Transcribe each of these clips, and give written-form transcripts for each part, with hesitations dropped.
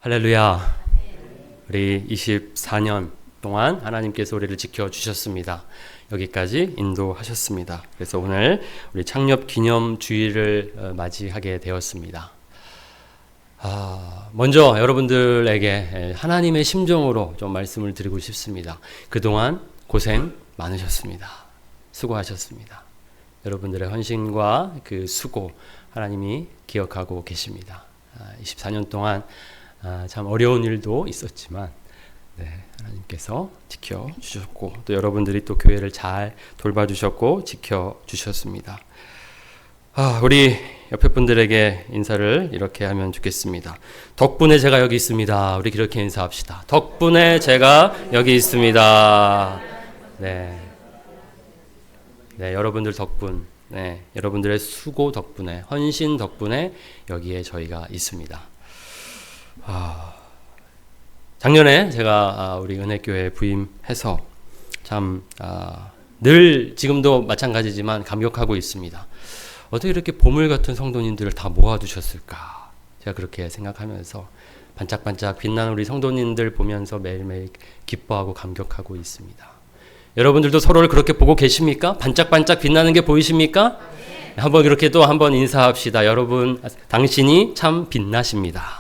할렐루야. 우리 24년 동안 하나님께서 우리를 지켜주셨습니다. 여기까지 인도하셨습니다. 그래서 오늘 우리 창립 기념 주일을 맞이하게 되었습니다. 먼저 여러분들에게 하나님의 심정으로 좀 말씀을 드리고 싶습니다. 그동안 고생 많으셨습니다. 수고하셨습니다. 여러분들의 헌신과 그 수고 하나님이 기억하고 계십니다. 24년 동안 참 어려운 일도 있었지만 하나님께서 지켜주셨고 또 여러분들이 또 교회를 잘 돌봐주셨고 지켜주셨습니다. 우리 옆에 분들에게 인사를 이렇게 하면 좋겠습니다. 덕분에 제가 여기 있습니다. 우리 이렇게 인사합시다. 덕분에 제가 여기 있습니다. 네, 여러분들 덕분, 여러분들의 수고 덕분에, 헌신 덕분에 여기에 저희가 있습니다. 작년에 제가 우리 은혜교회에 부임해서 참 늘 지금도 마찬가지지만 감격하고 있습니다. 어떻게 이렇게 보물 같은 성도님들을 다 모아두셨을까? 제가 그렇게 생각하면서 반짝반짝 빛나는 우리 성도님들 보면서 매일매일 기뻐하고 감격하고 있습니다. 여러분들도 서로를 그렇게 보고 계십니까? 반짝반짝 빛나는 게 보이십니까? 네. 한번 이렇게 또 한번 인사합시다. 여러분, 당신이 참 빛나십니다.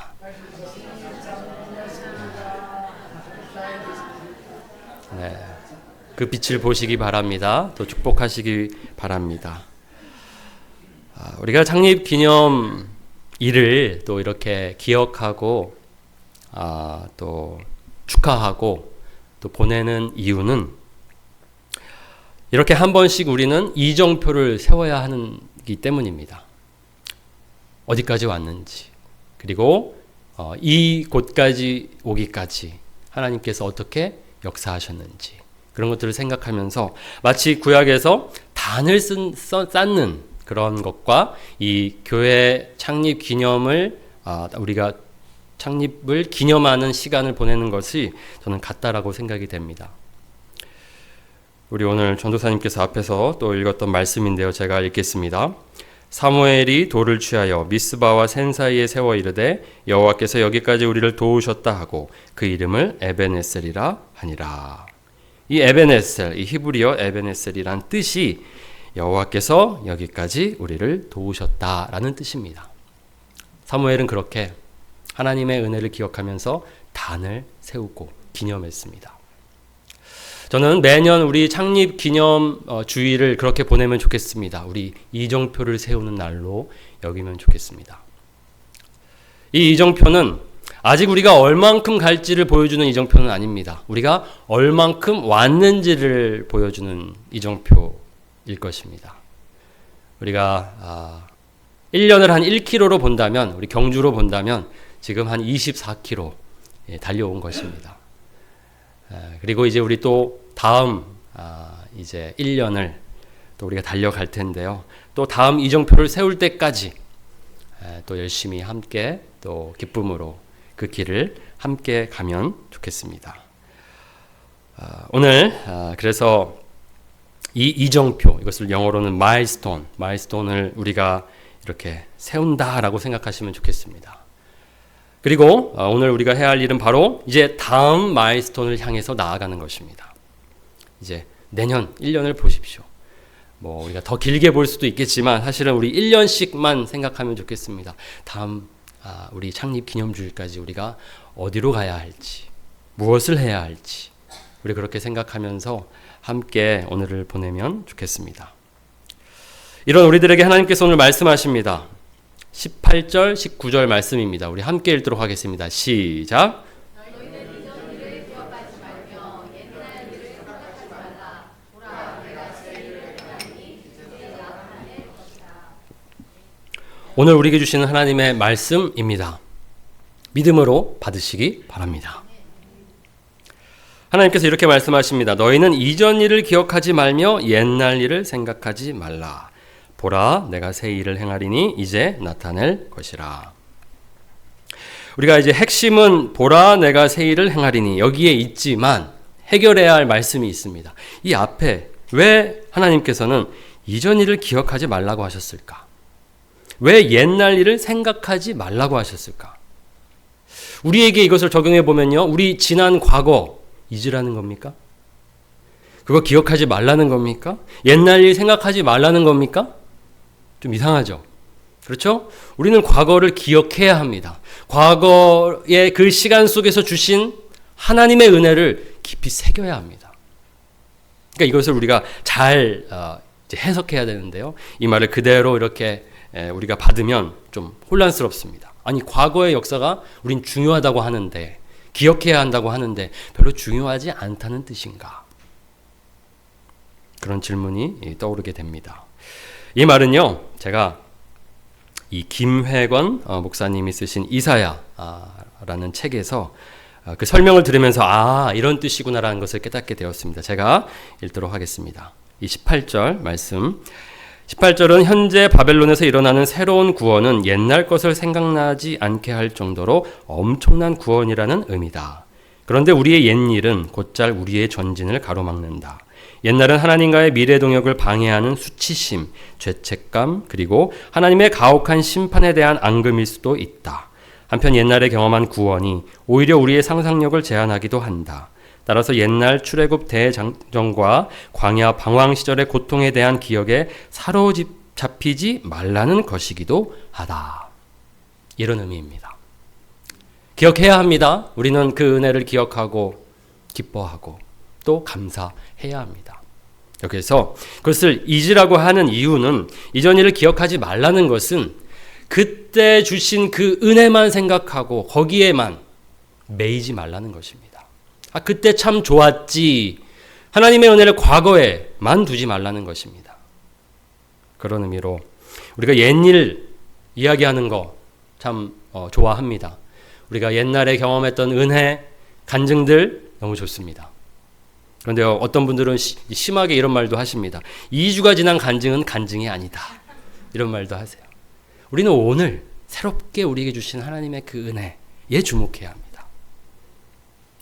그 빛을 보시기 바랍니다. 또 축복하시기 바랍니다. 우리가 창립 기념 일을 또 이렇게 기억하고 또 축하하고 또 보내는 이유는 이렇게 한 번씩 우리는 이정표를 세워야 하기 때문입니다. 어디까지 왔는지, 그리고 이곳까지 오기까지 하나님께서 어떻게 역사하셨는지 그런 것들을 생각하면서 마치 구약에서 단을 쌓는 그런 것과 이 교회 창립 기념을 우리가 창립을 기념하는 시간을 보내는 것이 저는 같다라고 생각이 됩니다. 우리 오늘 전도사님께서 앞에서 또 읽었던 말씀인데요. 제가 읽겠습니다. 사무엘이 돌을 취하여 미스바와 센 사이에 세워 이르되 여호와께서 여기까지 우리를 도우셨다 하고 그 이름을 에벤에셀이라 하니라. 이 에벤에셀, 이 히브리어 에벤에셀이란 뜻이 여호와께서 여기까지 우리를 도우셨다라는 뜻입니다. 사무엘은 그렇게 하나님의 은혜를 기억하면서 단을 세우고 기념했습니다. 저는 매년 우리 창립 기념 주일을 그렇게 보내면 좋겠습니다. 우리 이정표를 세우는 날로 여기면 좋겠습니다. 이 이정표는 아직 우리가 얼만큼 갈지를 보여주는 이정표는 아닙니다. 우리가 얼만큼 왔는지를 보여주는 이정표일 것입니다. 우리가 1년을 한 1km로 본다면, 우리 경주로 본다면 지금 한 24km 달려온 것입니다. 그리고 이제 우리 또 다음 이제 1년을 또 우리가 달려갈 텐데요. 또 다음 이정표를 세울 때까지 또 열심히 함께 또 기쁨으로 그 길을 함께 가면 좋겠습니다. 오늘 그래서 이 이정표, 이것을 영어로는 마일스톤을 우리가 이렇게 세운다라고 생각하시면 좋겠습니다. 그리고 오늘 우리가 해야 할 일은 바로 이제 다음 마일스톤을 향해서 나아가는 것입니다. 이제 내년 1년을 보십시오. 우리가 더 길게 볼 수도 있겠지만 사실은 우리 1년씩만 생각하면 좋겠습니다. 다음 우리 창립 기념주일까지 우리가 어디로 가야 할지, 무엇을 해야 할지 우리 그렇게 생각하면서 함께 오늘을 보내면 좋겠습니다. 이런 우리들에게 하나님께서 오늘 말씀하십니다. 18절, 19절 말씀입니다. 우리 함께 읽도록 하겠습니다. 시작. 너희는 이전 일을 기억하지 말며 옛날 일을 생각하지 말라. 보라, 내가 새 일을 하나니 이제 나타낼 것이다. 오늘 우리에게 주시는 하나님의 말씀입니다. 믿음으로 받으시기 바랍니다. 하나님께서 이렇게 말씀하십니다. 너희는 이전 일을 기억하지 말며 옛날 일을 생각하지 말라. 보라, 내가 새 일을 행하리니 이제 나타낼 것이라. 우리가 이제 핵심은 보라, 내가 새 일을 행하리니 여기에 있지만 해결해야 할 말씀이 있습니다. 이 앞에 왜 하나님께서는 이전 일을 기억하지 말라고 하셨을까? 왜 옛날 일을 생각하지 말라고 하셨을까? 우리에게 이것을 적용해 보면요. 우리 지난 과거 잊으라는 겁니까? 그거 기억하지 말라는 겁니까? 옛날 일 생각하지 말라는 겁니까? 좀 이상하죠? 그렇죠? 우리는 과거를 기억해야 합니다. 과거의 그 시간 속에서 주신 하나님의 은혜를 깊이 새겨야 합니다. 그러니까 이것을 우리가 잘 해석해야 되는데요. 이 말을 그대로 이렇게 우리가 받으면 좀 혼란스럽습니다. 아니, 과거의 역사가 우린 중요하다고 하는데, 기억해야 한다고 하는데 별로 중요하지 않다는 뜻인가? 그런 질문이 떠오르게 됩니다. 이 말은요, 제가 이 김회권 목사님이 쓰신 이사야라는 책에서 그 설명을 들으면서 이런 뜻이구나라는 것을 깨닫게 되었습니다. 제가 읽도록 하겠습니다. 이 18절 말씀. 18절은 현재 바벨론에서 일어나는 새로운 구원은 옛날 것을 생각나지 않게 할 정도로 엄청난 구원이라는 의미다. 그런데 우리의 옛일은 곧잘 우리의 전진을 가로막는다. 옛날은 하나님과의 미래 동역을 방해하는 수치심, 죄책감, 그리고 하나님의 가혹한 심판에 대한 앙금일 수도 있다. 한편 옛날에 경험한 구원이 오히려 우리의 상상력을 제한하기도 한다. 따라서 옛날 출애굽 대장정과 광야 방황 시절의 고통에 대한 기억에 사로잡히지 말라는 것이기도 하다. 이런 의미입니다. 기억해야 합니다. 우리는 그 은혜를 기억하고 기뻐하고 또 감사해야 합니다. 여기서 그것을 잊으라고 하는 이유는, 이전 일을 기억하지 말라는 것은 그때 주신 그 은혜만 생각하고 거기에만 매이지 말라는 것입니다. 그때 참 좋았지. 하나님의 은혜를 과거에만 두지 말라는 것입니다. 그런 의미로 우리가 옛일 이야기하는 거 참 좋아합니다. 우리가 옛날에 경험했던 은혜, 간증들 너무 좋습니다. 그런데 어떤 분들은 심하게 이런 말도 하십니다. 2주가 지난 간증은 간증이 아니다. 이런 말도 하세요. 우리는 오늘 새롭게 우리에게 주신 하나님의 그 은혜에 주목해야 합니다.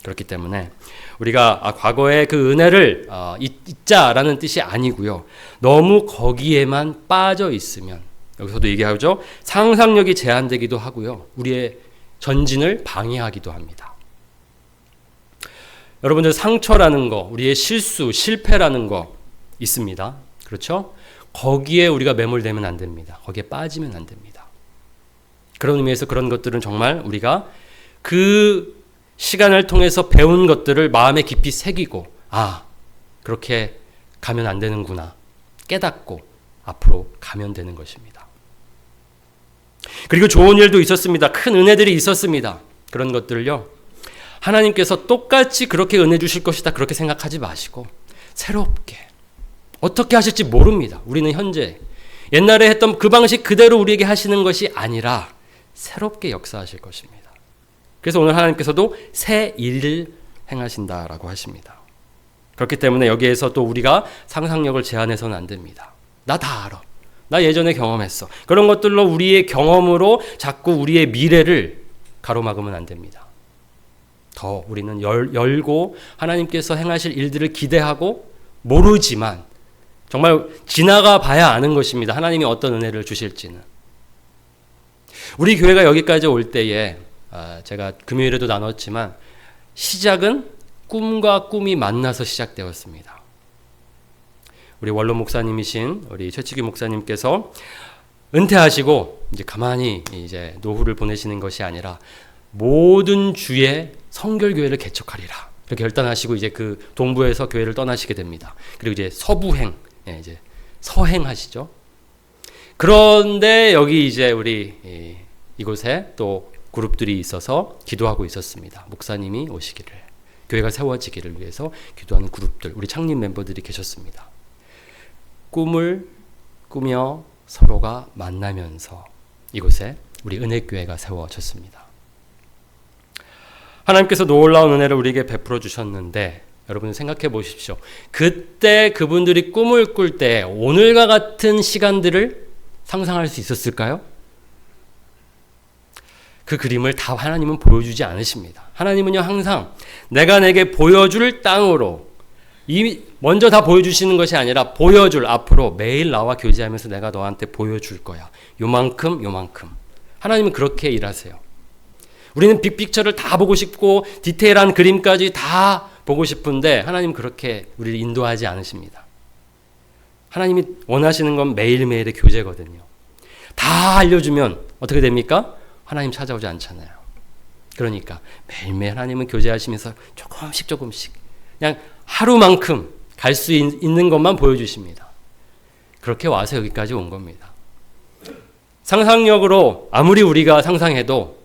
그렇기 때문에 우리가 과거의 그 은혜를 잊자라는 뜻이 아니고요. 너무 거기에만 빠져 있으면, 여기서도 얘기하죠. 상상력이 제한되기도 하고요. 우리의 전진을 방해하기도 합니다. 여러분들, 상처라는 거, 우리의 실수, 실패라는 거 있습니다. 그렇죠? 거기에 우리가 매몰되면 안 됩니다. 거기에 빠지면 안 됩니다. 그런 의미에서 그런 것들은 정말 우리가 그 시간을 통해서 배운 것들을 마음에 깊이 새기고, 그렇게 가면 안 되는구나 깨닫고 앞으로 가면 되는 것입니다. 그리고 좋은 일도 있었습니다. 큰 은혜들이 있었습니다. 그런 것들을요, 하나님께서 똑같이 그렇게 은혜 주실 것이다 그렇게 생각하지 마시고 새롭게 어떻게 하실지 모릅니다. 우리는 현재 옛날에 했던 그 방식 그대로 우리에게 하시는 것이 아니라 새롭게 역사하실 것입니다. 그래서 오늘 하나님께서도 새 일을 행하신다라고 하십니다. 그렇기 때문에 여기에서 또 우리가 상상력을 제한해서는 안 됩니다. 나 다 알아. 나 예전에 경험했어. 그런 것들로 우리의 경험으로 자꾸 우리의 미래를 가로막으면 안 됩니다. 더 우리는 열고 하나님께서 행하실 일들을 기대하고, 모르지만 정말 지나가 봐야 아는 것입니다. 하나님이 어떤 은혜를 주실지는. 우리 교회가 여기까지 올 때에 제가 금요일에도 나눴지만 시작은 꿈과 꿈이 만나서 시작되었습니다. 우리 원로 목사님이신 우리 최치기 목사님께서 은퇴하시고 이제 가만히 이제 노후를 보내시는 것이 아니라 모든 주에 성결교회를 개척하리라 이렇게 결단하시고 이제 그 동부에서 교회를 떠나시게 됩니다. 그리고 이제 서부행, 이제 서행하시죠. 그런데 여기 이제 우리 이곳에 또 그룹들이 있어서 기도하고 있었습니다. 목사님이 오시기를, 교회가 세워지기를 위해서 기도하는 그룹들, 우리 창립 멤버들이 계셨습니다. 꿈을 꾸며 서로가 만나면서 이곳에 우리 은혜교회가 세워졌습니다. 하나님께서 놀라운 은혜를 우리에게 베풀어 주셨는데, 여러분 생각해 보십시오. 그때 그분들이 꿈을 꿀 때 오늘과 같은 시간들을 상상할 수 있었을까요? 그 그림을 다 하나님은 보여주지 않으십니다. 하나님은요, 항상 내가 내게 보여줄 땅으로, 먼저 다 보여주시는 것이 아니라 보여줄, 앞으로 매일 나와 교제하면서 내가 너한테 보여줄 거야. 요만큼 요만큼. 하나님은 그렇게 일하세요. 우리는 빅픽처를 다 보고 싶고 디테일한 그림까지 다 보고 싶은데 하나님 그렇게 우리를 인도하지 않으십니다. 하나님이 원하시는 건 매일매일의 교제거든요. 다 알려주면 어떻게 됩니까? 하나님 찾아오지 않잖아요. 그러니까 매일매일 하나님은 교제하시면서 조금씩 그냥 하루만큼 갈 수 있는 것만 보여주십니다. 그렇게 와서 여기까지 온 겁니다. 상상력으로 아무리 우리가 상상해도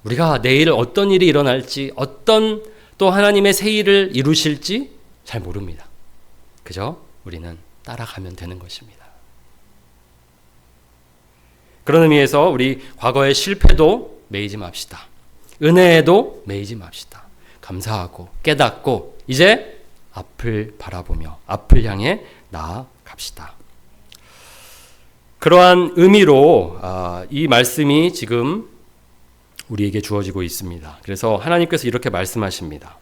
우리가 내일 어떤 일이 일어날지, 어떤 또 하나님의 새 일을 이루실지 잘 모릅니다. 그저 우리는 따라가면 되는 것입니다. 그런 의미에서 우리 과거의 실패도 매이지 맙시다. 은혜에도 매이지 맙시다. 감사하고 깨닫고 이제 앞을 바라보며 앞을 향해 나아갑시다. 그러한 의미로 이 말씀이 지금 우리에게 주어지고 있습니다. 그래서 하나님께서 이렇게 말씀하십니다.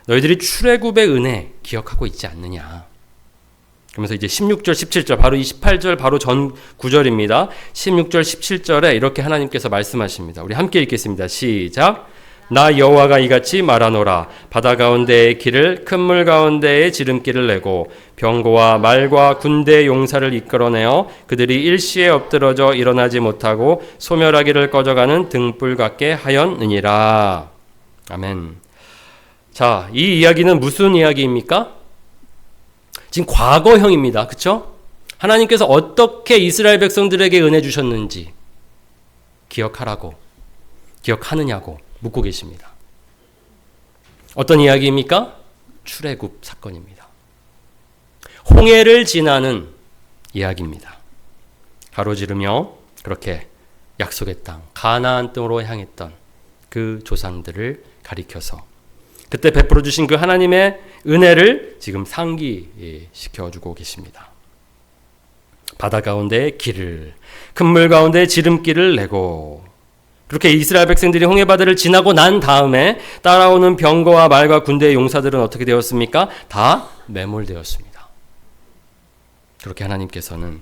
너희들이 출애굽의 은혜 기억하고 있지 않느냐. 그러면서 이제 16절, 17절, 바로 28절, 바로 전 구절입니다. 16절, 17절에 이렇게 하나님께서 말씀하십니다. 우리 함께 읽겠습니다. 시작. 나 여호와가 이같이 말하노라. 바다 가운데의 길을 큰 물 가운데의 지름길을 내고 병거와 말과 군대 용사를 이끌어내어 그들이 일시에 엎드러져 일어나지 못하고 소멸하기를 꺼져가는 등불 같게 하였느니라. 아멘. 자, 이 이야기는 무슨 이야기입니까? 지금 과거형입니다. 그렇죠? 하나님께서 어떻게 이스라엘 백성들에게 은혜 주셨는지 기억하느냐고 묻고 계십니다. 어떤 이야기입니까? 출애굽 사건입니다. 홍해를 지나는 이야기입니다. 가로지르며 그렇게 약속의 땅, 가나안 땅으로 향했던 그 조상들을 가리켜서 그때 베풀어 주신 그 하나님의 은혜를 지금 상기시켜주고 계십니다. 바다 가운데 길을, 큰 물 가운데 지름길을 내고 그렇게 이스라엘 백성들이 홍해바다를 지나고 난 다음에 따라오는 병거와 말과 군대의 용사들은 어떻게 되었습니까? 다 매몰되었습니다. 그렇게 하나님께서는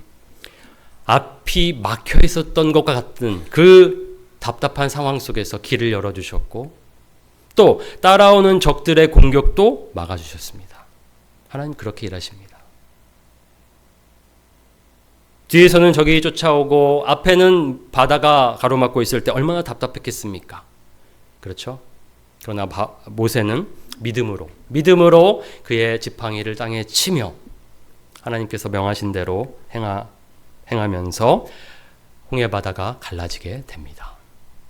앞이 막혀 있었던 것과 같은 그 답답한 상황 속에서 길을 열어주셨고 또 따라오는 적들의 공격도 막아주셨습니다. 하나님 그렇게 일하십니다. 뒤에서는 적이 쫓아오고 앞에는 바다가 가로막고 있을 때 얼마나 답답했겠습니까? 그렇죠? 그러나 모세는 믿음으로 그의 지팡이를 땅에 치며 하나님께서 명하신 대로 행하면서 홍해바다가 갈라지게 됩니다.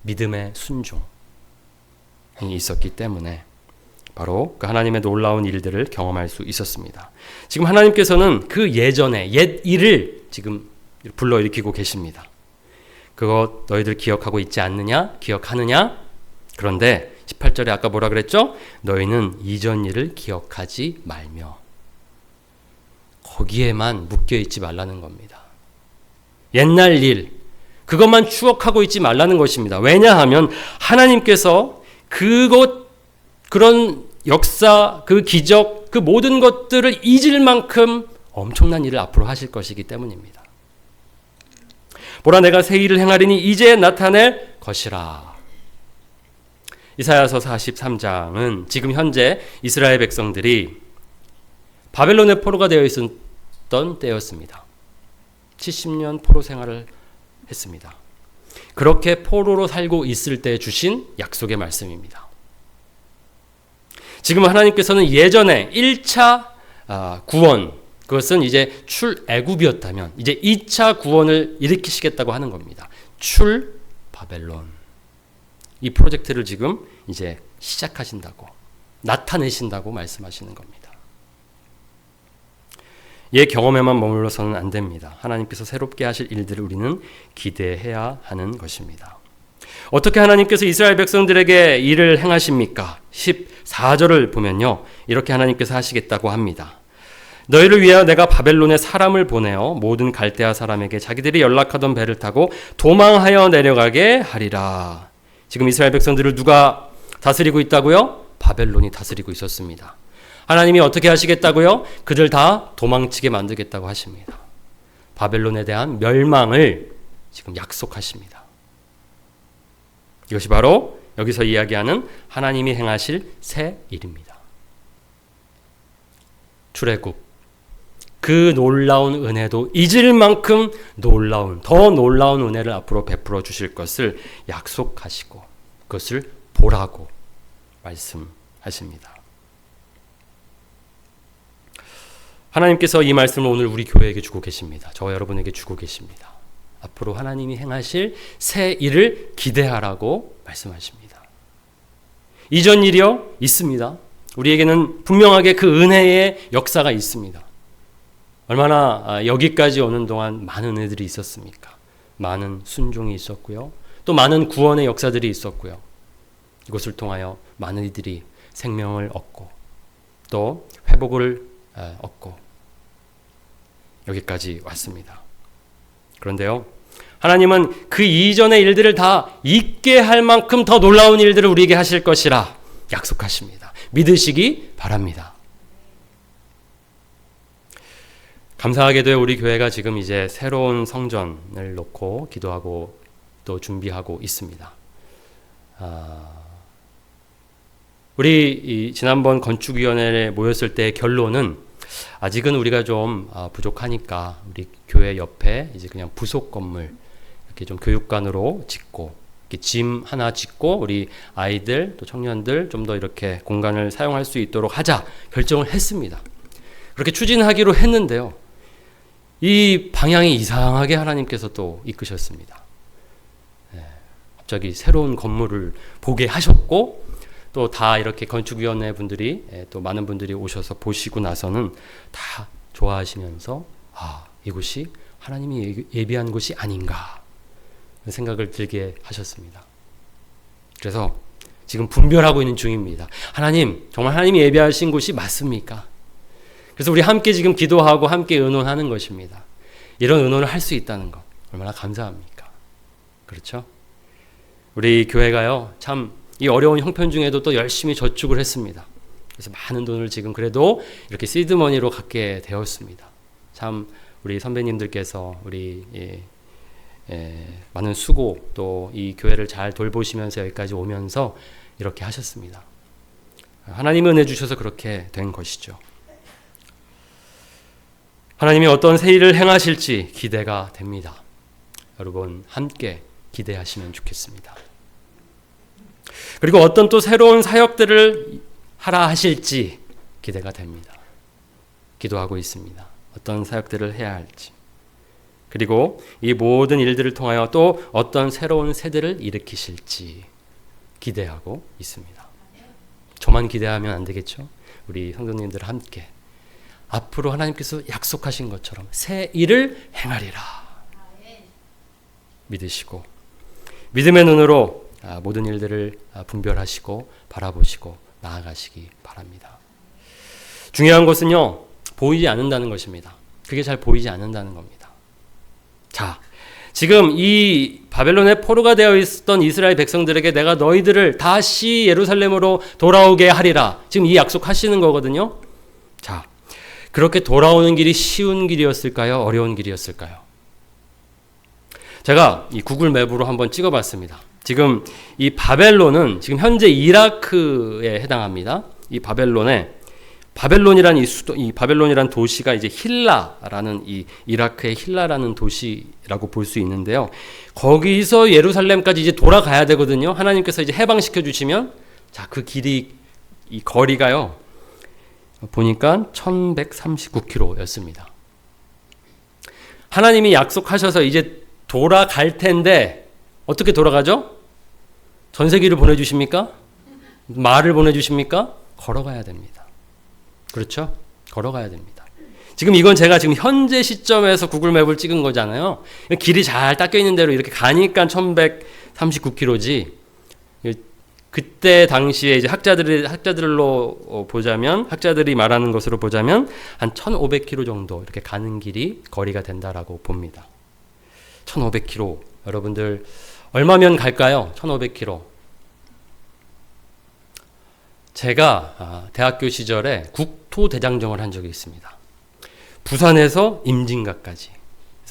믿음의 순종이 있었기 때문에 바로 그 하나님의 놀라운 일들을 경험할 수 있었습니다. 지금 하나님께서는 그 예전의 옛 일을 지금 불러일으키고 계십니다. 그것 너희들 기억하고 있지 않느냐? 기억하느냐? 그런데 18절에 아까 뭐라 그랬죠? 너희는 이전 일을 기억하지 말며 거기에만 묶여있지 말라는 겁니다. 옛날 일, 그것만 추억하고 있지 말라는 것입니다. 왜냐하면 하나님께서 그런 역사, 그 기적, 그 모든 것들을 잊을 만큼 엄청난 일을 앞으로 하실 것이기 때문입니다. 보라 내가 새 일을 행하리니 이제 나타낼 것이라. 이사야서 43장은 지금 현재 이스라엘 백성들이 바벨론의 포로가 되어 있었던 때였습니다. 70년 포로 생활을 했습니다. 그렇게 포로로 살고 있을 때 주신 약속의 말씀입니다. 지금 하나님께서는 예전에 1차 구원, 그것은 이제 출애굽이었다면 이제 2차 구원을 일으키시겠다고 하는 겁니다. 출바벨론. 이 프로젝트를 지금 이제 시작하신다고, 나타내신다고 말씀하시는 겁니다. 옛 경험에만 머물러서는 안 됩니다. 하나님께서 새롭게 하실 일들을 우리는 기대해야 하는 것입니다. 어떻게 하나님께서 이스라엘 백성들에게 일을 행하십니까? 14절을 보면요, 이렇게 하나님께서 하시겠다고 합니다. 너희를 위하여 내가 바벨론에 사람을 보내어 모든 갈대아 사람에게 자기들이 연락하던 배를 타고 도망하여 내려가게 하리라. 지금 이스라엘 백성들을 누가 다스리고 있다고요? 바벨론이 다스리고 있었습니다. 하나님이 어떻게 하시겠다고요? 그들 다 도망치게 만들겠다고 하십니다. 바벨론에 대한 멸망을 지금 약속하십니다. 이것이 바로 여기서 이야기하는 하나님이 행하실 새 일입니다. 출애굽, 그 놀라운 은혜도 잊을 만큼 더 놀라운 은혜를 앞으로 베풀어 주실 것을 약속하시고 그것을 보라고 말씀하십니다. 하나님께서 이 말씀을 오늘 우리 교회에게 주고 계십니다. 저와 여러분에게 주고 계십니다. 앞으로 하나님이 행하실 새 일을 기대하라고 말씀하십니다. 이전 일이요? 있습니다. 우리에게는 분명하게 그 은혜의 역사가 있습니다. 얼마나 여기까지 오는 동안 많은 은혜들이 있었습니까? 많은 순종이 있었고요. 또 많은 구원의 역사들이 있었고요. 이것을 통하여 많은 이들이 생명을 얻고 또 회복을 얻고 여기까지 왔습니다. 그런데요, 하나님은 그 이전의 일들을 다 잊게 할 만큼 더 놀라운 일들을 우리에게 하실 것이라 약속하십니다. 믿으시기 바랍니다. 감사하게도 우리 교회가 지금 이제 새로운 성전을 놓고 기도하고 또 준비하고 있습니다. 우리 지난번 건축위원회에 모였을 때의 결론은 아직은 우리가 좀 부족하니까 우리 교회 옆에 이제 그냥 부속 건물 이렇게 좀 교육관으로 짓고 이렇게 짐 하나 짓고 우리 아이들 또 청년들 좀 더 이렇게 공간을 사용할 수 있도록 하자 결정을 했습니다. 그렇게 추진하기로 했는데요. 이 방향이 이상하게 하나님께서 또 이끄셨습니다. 갑자기 새로운 건물을 보게 하셨고 또 다 이렇게 건축위원회 분들이 또 많은 분들이 오셔서 보시고 나서는 다 좋아하시면서 이곳이 하나님이 예비한 곳이 아닌가 생각을 들게 하셨습니다. 그래서 지금 분별하고 있는 중입니다. 하나님, 정말 하나님이 예비하신 곳이 맞습니까? 그래서 우리 함께 지금 기도하고 함께 의논하는 것입니다. 이런 의논을 할 수 있다는 것 얼마나 감사합니까? 그렇죠? 우리 교회가요, 참 이 어려운 형편 중에도 또 열심히 저축을 했습니다. 그래서 많은 돈을 지금 그래도 이렇게 시드머니로 갖게 되었습니다. 참 우리 선배님들께서 우리 많은 수고 또 이 교회를 잘 돌보시면서 여기까지 오면서 이렇게 하셨습니다. 하나님이 은혜 주셔서 그렇게 된 것이죠. 하나님이 어떤 새 일을 행하실지 기대가 됩니다. 여러분 함께 기대하시면 좋겠습니다. 그리고 어떤 또 새로운 사역들을 하라 하실지 기대가 됩니다. 기도하고 있습니다. 어떤 사역들을 해야 할지. 그리고 이 모든 일들을 통하여 또 어떤 새로운 세대를 일으키실지 기대하고 있습니다. 저만 기대하면 안 되겠죠? 우리 성도님들 함께 앞으로 하나님께서 약속하신 것처럼 새 일을 행하리라 믿으시고 믿음의 눈으로 모든 일들을 분별하시고 바라보시고 나아가시기 바랍니다. 중요한 것은요, 보이지 않는다는 것입니다. 그게 잘 보이지 않는다는 겁니다. 자, 지금 이 바벨론의 포로가 되어 있었던 이스라엘 백성들에게 내가 너희들을 다시 예루살렘으로 돌아오게 하리라. 지금 이 약속하시는 거거든요. 자, 그렇게 돌아오는 길이 쉬운 길이었을까요? 어려운 길이었을까요? 제가 이 구글 맵으로 한번 찍어봤습니다. 지금 이 바벨론은 지금 현재 이라크에 해당합니다. 이 바벨론이란 이 바벨론이란 도시가 이제 힐라라는 이 이라크의 힐라라는 도시라고 볼 수 있는데요. 거기서 예루살렘까지 이제 돌아가야 되거든요. 하나님께서 이제 해방시켜 주시면 자, 그 길이 이 거리가요. 보니까 1139km였습니다. 하나님이 약속하셔서 이제 돌아갈 텐데 어떻게 돌아가죠? 전세기를 보내주십니까? 말을 보내주십니까? 걸어가야 됩니다. 그렇죠? 걸어가야 됩니다. 지금 이건 제가 지금 현재 시점에서 구글맵을 찍은 거잖아요. 길이 잘 닦여 있는 대로 이렇게 가니까 1139km지. 그때 당시에 이제 학자들로 보자면, 학자들이 말하는 것으로 보자면 한 1500km 정도 이렇게 가는 길이 거리가 된다라고 봅니다. 1500km. 여러분들 얼마면 갈까요? 1500km. 제가 대학교 시절에 국토대장정을 한 적이 있습니다. 부산에서 임진각까지.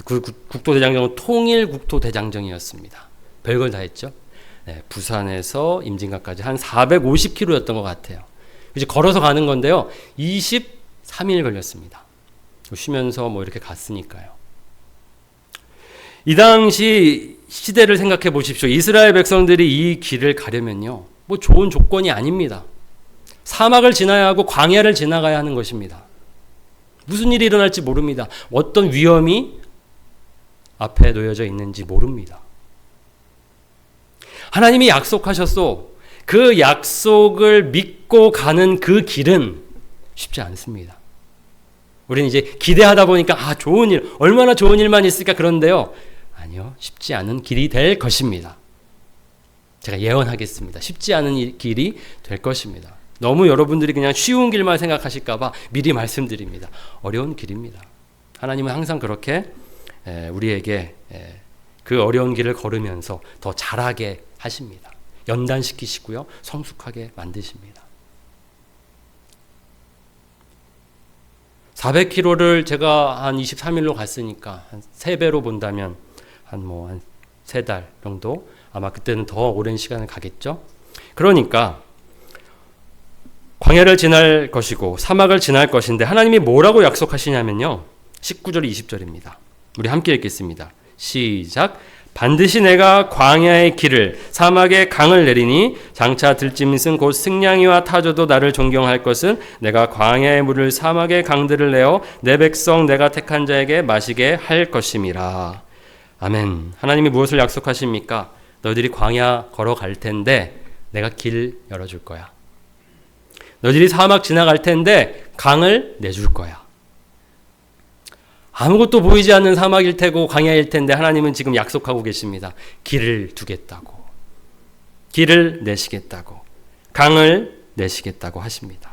그 국토대장정은 통일국토대장정이었습니다. 별걸 다 했죠. 부산에서 임진각까지 한 450km였던 것 같아요. 이제 걸어서 가는 건데요. 23일 걸렸습니다. 쉬면서 뭐 이렇게 갔으니까요. 이 당시 시대를 생각해 보십시오. 이스라엘 백성들이 이 길을 가려면요, 뭐 좋은 조건이 아닙니다. 사막을 지나야 하고 광야를 지나가야 하는 것입니다. 무슨 일이 일어날지 모릅니다. 어떤 위험이 앞에 놓여져 있는지 모릅니다. 하나님이 약속하셨소. 그 약속을 믿고 가는 그 길은 쉽지 않습니다. 우리는 이제 기대하다 보니까 좋은 일, 얼마나 좋은 일만 있을까 그런데요. 아니요. 쉽지 않은 길이 될 것입니다. 제가 예언하겠습니다. 쉽지 않은 길이 될 것입니다. 너무 여러분들이 그냥 쉬운 길만 생각하실까 봐 미리 말씀드립니다. 어려운 길입니다. 하나님은 항상 그렇게 우리에게 그 어려운 길을 걸으면서 더 잘하게 하십니다. 연단시키시고요. 성숙하게 만드십니다. 400km를 제가 한 23일로 갔으니까 한 3배로 본다면 한 3달 정도, 아마 그때는 더 오랜 시간을 가겠죠. 그러니까 광야를 지날 것이고 사막을 지날 것인데 하나님이 뭐라고 약속하시냐면요. 19절 20절입니다. 우리 함께 읽겠습니다. 시작. 반드시 내가 광야의 길을 사막의 강을 내리니 장차 들짐승 곧 승냥이와 타조도 나를 존경할 것은 내가 광야의 물을 사막의 강들을 내어 내 백성 내가 택한 자에게 마시게 할 것임이라. 아멘. 하나님이 무엇을 약속하십니까? 너희들이 광야 걸어갈 텐데 내가 길 열어줄 거야. 너희들이 사막 지나갈 텐데 강을 내줄 거야. 아무것도 보이지 않는 사막일 테고 광야일 텐데 하나님은 지금 약속하고 계십니다. 길을 두겠다고. 길을 내시겠다고. 강을 내시겠다고 하십니다.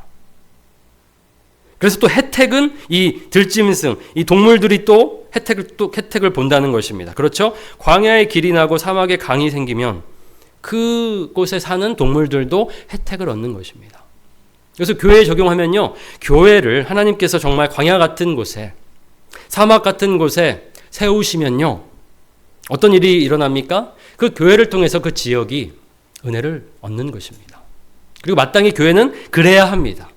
그래서 또 혜택은 이 들짐승, 이 동물들이 또 혜택을 본다는 것입니다. 그렇죠? 광야의 길이 나고 사막에 강이 생기면 그곳에 사는 동물들도 혜택을 얻는 것입니다. 그래서 교회에 적용하면요. 교회를 하나님께서 정말 광야 같은 곳에, 사막 같은 곳에 세우시면요. 어떤 일이 일어납니까? 그 교회를 통해서 그 지역이 은혜를 얻는 것입니다. 그리고 마땅히 교회는 그래야 합니다.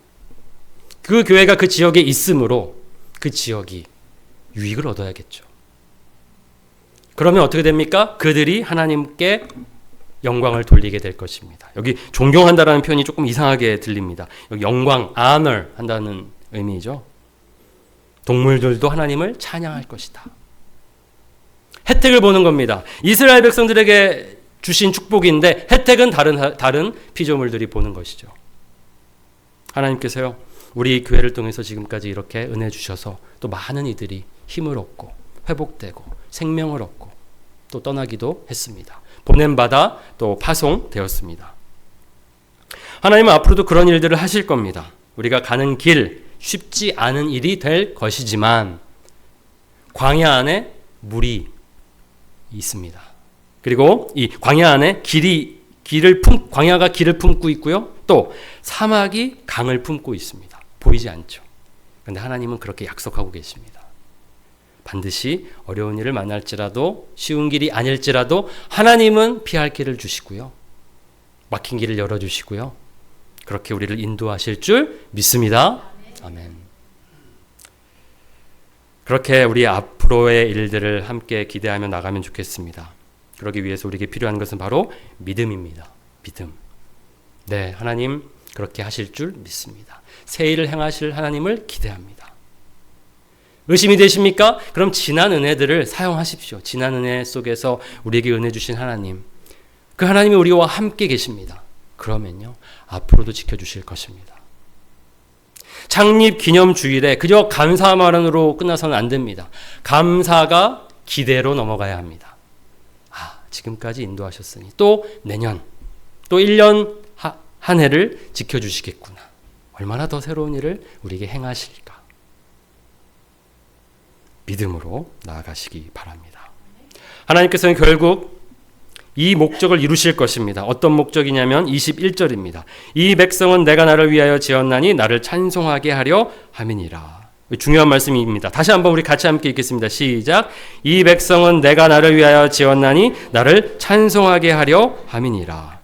그 교회가 그 지역에 있으므로 그 지역이 유익을 얻어야겠죠. 그러면 어떻게 됩니까? 그들이 하나님께 영광을 돌리게 될 것입니다. 여기 존경한다라는 표현이 조금 이상하게 들립니다. 여기 영광, honor 한다는 의미죠. 동물들도 하나님을 찬양할 것이다. 혜택을 보는 겁니다. 이스라엘 백성들에게 주신 축복인데 혜택은 다른 피조물들이 보는 것이죠. 하나님께서요, 우리 교회를 통해서 지금까지 이렇게 은혜 주셔서 또 많은 이들이 힘을 얻고 회복되고 생명을 얻고 또 떠나기도 했습니다. 보냄받아 또 파송되었습니다. 하나님은 앞으로도 그런 일들을 하실 겁니다. 우리가 가는 길, 쉽지 않은 일이 될 것이지만 광야 안에 물이 있습니다. 그리고 이 광야 안에 광야가 길을 품고 있고요. 또 사막이 강을 품고 있습니다. 보이지 않죠. 그런데 하나님은 그렇게 약속하고 계십니다. 반드시 어려운 일을 만날지라도 쉬운 길이 아닐지라도 하나님은 피할 길을 주시고요. 막힌 길을 열어주시고요. 그렇게 우리를 인도하실 줄 믿습니다. 아멘. 그렇게 우리 앞으로의 일들을 함께 기대하며 나가면 좋겠습니다. 그러기 위해서 우리에게 필요한 것은 바로 믿음입니다. 믿음. 네, 하나님 그렇게 하실 줄 믿습니다. 새 일을 행하실 하나님을 기대합니다. 의심이 되십니까? 그럼 지난 은혜들을 사용하십시오. 지난 은혜 속에서 우리에게 은혜 주신 하나님, 그 하나님이 우리와 함께 계십니다. 그러면요, 앞으로도 지켜주실 것입니다. 창립 기념 주일에 그저 감사만으로 끝나서는 안 됩니다. 감사가 기대로 넘어가야 합니다. 지금까지 인도하셨으니 또 내년, 또 1년 한 해를 지켜주시겠구나. 얼마나 더 새로운 일을 우리에게 행하실까. 믿음으로 나아가시기 바랍니다. 하나님께서는 결국 이 목적을 이루실 것입니다. 어떤 목적이냐면 21절입니다. 이 백성은 내가 나를 위하여 지었나니 나를 찬송하게 하려 함이니라. 중요한 말씀입니다. 다시 한번 우리 같이 함께 읽겠습니다. 시작. 이 백성은 내가 나를 위하여 지었나니 나를 찬송하게 하려 함이니라.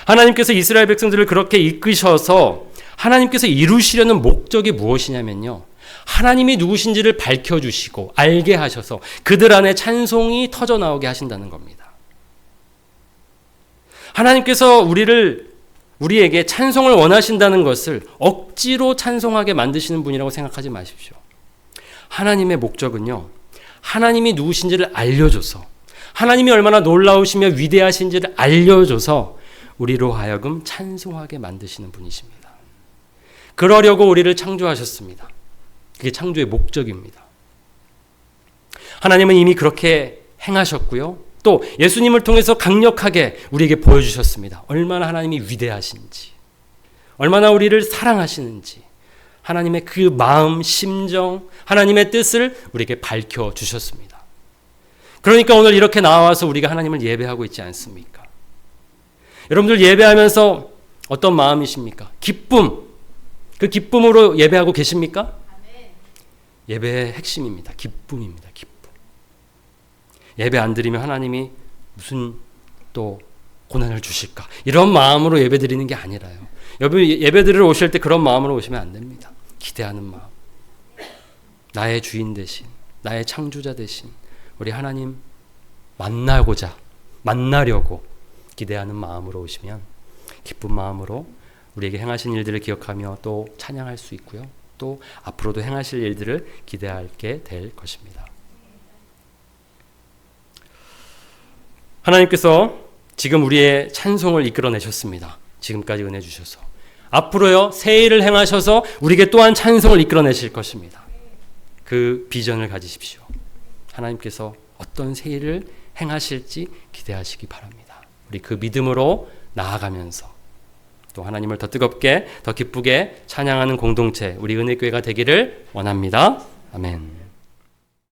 하나님께서 이스라엘 백성들을 그렇게 이끄셔서 하나님께서 이루시려는 목적이 무엇이냐면요, 하나님이 누구신지를 밝혀주시고 알게 하셔서 그들 안에 찬송이 터져나오게 하신다는 겁니다. 하나님께서 우리에게 찬송을 원하신다는 것을 억지로 찬송하게 만드시는 분이라고 생각하지 마십시오. 하나님의 목적은요, 하나님이 누구신지를 알려줘서, 하나님이 얼마나 놀라우시며 위대하신지를 알려줘서 우리로 하여금 찬송하게 만드시는 분이십니다. 그러려고 우리를 창조하셨습니다. 그게 창조의 목적입니다. 하나님은 이미 그렇게 행하셨고요. 또 예수님을 통해서 강력하게 우리에게 보여주셨습니다. 얼마나 하나님이 위대하신지, 얼마나 우리를 사랑하시는지, 하나님의 그 마음, 심정, 하나님의 뜻을 우리에게 밝혀주셨습니다. 그러니까 오늘 이렇게 나와서 우리가 하나님을 예배하고 있지 않습니까? 여러분들 예배하면서 어떤 마음이십니까? 기쁨, 그 기쁨으로 예배하고 계십니까? 예배의 핵심입니다. 기쁨입니다. 기쁨. 예배 안 드리면 하나님이 무슨 또 고난을 주실까? 이런 마음으로 예배 드리는 게 아니라요. 예배 드리러 오실 때 그런 마음으로 오시면 안 됩니다. 기대하는 마음. 나의 주인 대신, 나의 창조자 대신 우리 하나님 만나려고 기대하는 마음으로 오시면 기쁜 마음으로 우리에게 행하신 일들을 기억하며 또 찬양할 수 있고요. 또 앞으로도 행하실 일들을 기대하게 될 것입니다. 하나님께서 지금 우리의 찬송을 이끌어내셨습니다. 지금까지 은혜 주셔서. 앞으로요, 새 일을 행하셔서 우리에게 또한 찬송을 이끌어내실 것입니다. 그 비전을 가지십시오. 하나님께서 어떤 새 일을 행하실지 기대하시기 바랍니다. 우리 그 믿음으로 나아가면서 또 하나님을 더 뜨겁게, 더 기쁘게 찬양하는 공동체, 우리 은혜교회가 되기를 원합니다. 아멘.